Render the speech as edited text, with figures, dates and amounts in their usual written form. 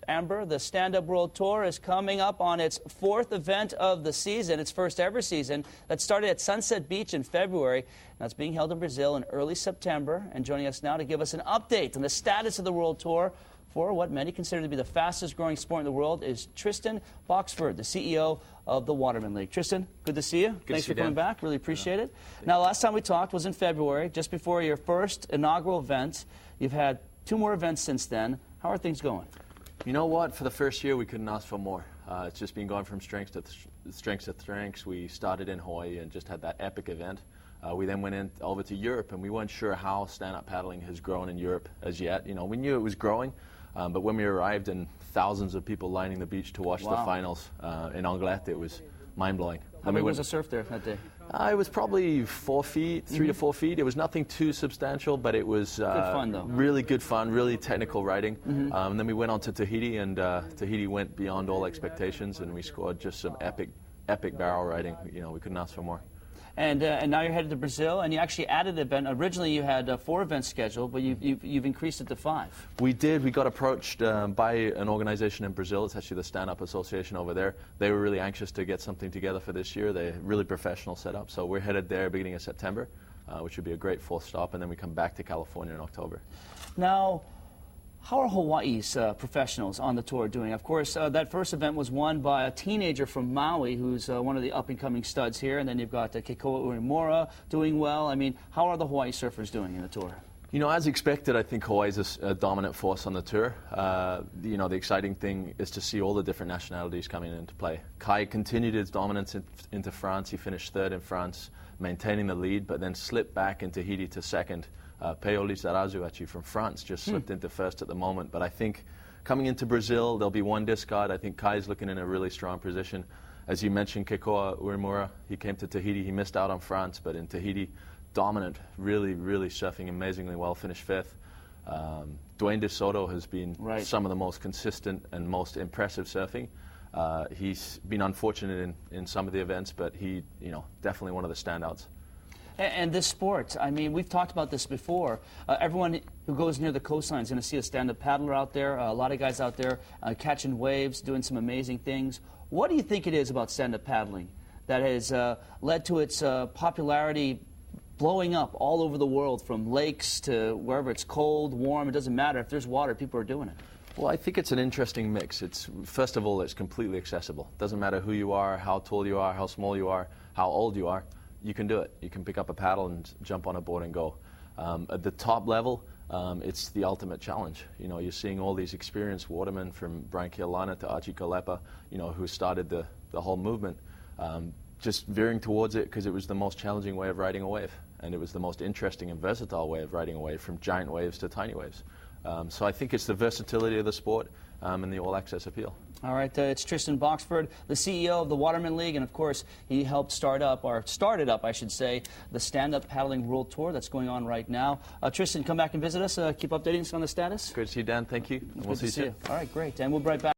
Amber, the Stand-Up World Tour is coming up on its 4th event of the season, its first ever season, that started at Sunset Beach in February. Now it's being held in Brazil in early September. And joining us now to give us an update on the status of the World Tour for what many consider to be the fastest growing sport in the world is Tristan Boxford, the CEO of the Waterman League. Tristan, good to see you. Thanks for coming back. Really appreciate it. Now, last time we talked was in February, just before your first inaugural event. You've had 2 more events since then. How are things going? You know what? For the first year, we couldn't ask for more. It's just been going from strength to strength. We started in Hawaii and just had that epic event. We then went over to Europe, and we weren't sure how stand-up paddling has grown in Europe as yet. You know, we knew it was growing, but when we arrived and thousands of people lining the beach to watch the finals in Anglette, it was mind-blowing. How big was the surf there that day? It was probably 4 feet, 3 to 4 feet. It was nothing too substantial, but it was good fun, though. Really good fun, really technical riding. And then we went on to Tahiti, and Tahiti went beyond all expectations, and we scored just some epic barrel riding. You know, we couldn't ask for more. And now you're headed to Brazil, and you actually added an event. Originally, you had 4 events scheduled, but you've increased it to 5. We did. We got approached by an organization in Brazil. It's actually the Stand-Up Association over there. They were really anxious to get something together for this year. They're really professional setup. So we're headed there beginning of September, which would be a great 4th stop, and then we come back to California in October. Now, how are Hawaii's professionals on the tour doing? Of course, that first event was won by a teenager from Maui who's one of the up-and-coming studs here. And then you've got Keikoa Uemura doing well. I mean, how are the Hawaii surfers doing in the tour? You know, as expected, I think Hawaii's a dominant force on the tour. You know, the exciting thing is to see all the different nationalities coming into play. Kai continued his dominance into France. He finished 3rd in France, maintaining the lead, but then slipped back in Tahiti to 2nd. Peo Lizarazu, actually, from France, just slipped into 1st at the moment. But I think coming into Brazil, there'll be 1 discard. I think Kai's looking in a really strong position. As you mentioned, Keikoa Uemura, he came to Tahiti. He missed out on France, but in Tahiti, dominant, really, really surfing amazingly well, finished 5th. Dwayne De Soto has been some of the most consistent and most impressive surfing. He's been unfortunate in some of the events, but he, you know, definitely one of the standouts. And this sport, I mean, we've talked about this before. Everyone who goes near the coastline is going to see a stand-up paddler out there. A lot of guys out there catching waves, doing some amazing things. What do you think it is about stand-up paddling that has led to its popularity blowing up all over the world, from lakes to wherever it's cold, warm? It doesn't matter. If there's water, people are doing it. Well, I think it's an interesting mix. First of all, it's completely accessible. It doesn't matter who you are, how tall you are, how small you are, how old you are. You can do it. You can pick up a paddle and jump on a board and go. At the top level, it's the ultimate challenge. You know, you're seeing all these experienced watermen, from Brian Kealana to Archie Kalepa, you know, who started the whole movement, just veering towards it because it was the most challenging way of riding a wave, and it was the most interesting and versatile way of riding a wave, from giant waves to tiny waves. So I think it's the versatility of the sport and the all-access appeal. All right, it's Tristan Boxford, the CEO of the Waterman League, and of course, he helped started up, I should say, the Stand-Up Paddling World Tour that's going on right now. Tristan, come back and visit us. Keep updating us on the status. Great to see you, Dan. Thank you. Good to see you. All right, great. And we'll be right back.